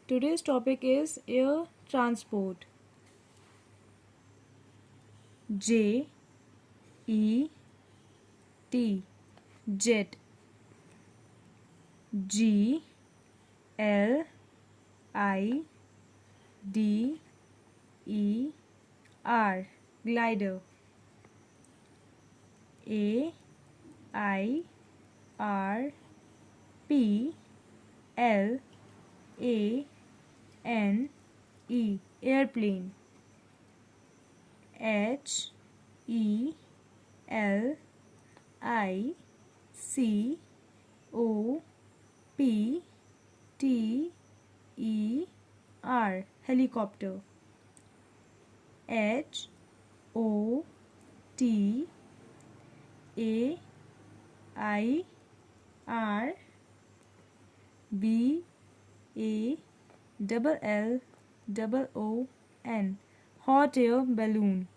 Today's topic is air transport. J E T, jet. G L I D E R, glider. A I R P L A N E, airplane. H E L I C O P T E R, helicopter. H O T A I R B A L L O O N, hot air balloon.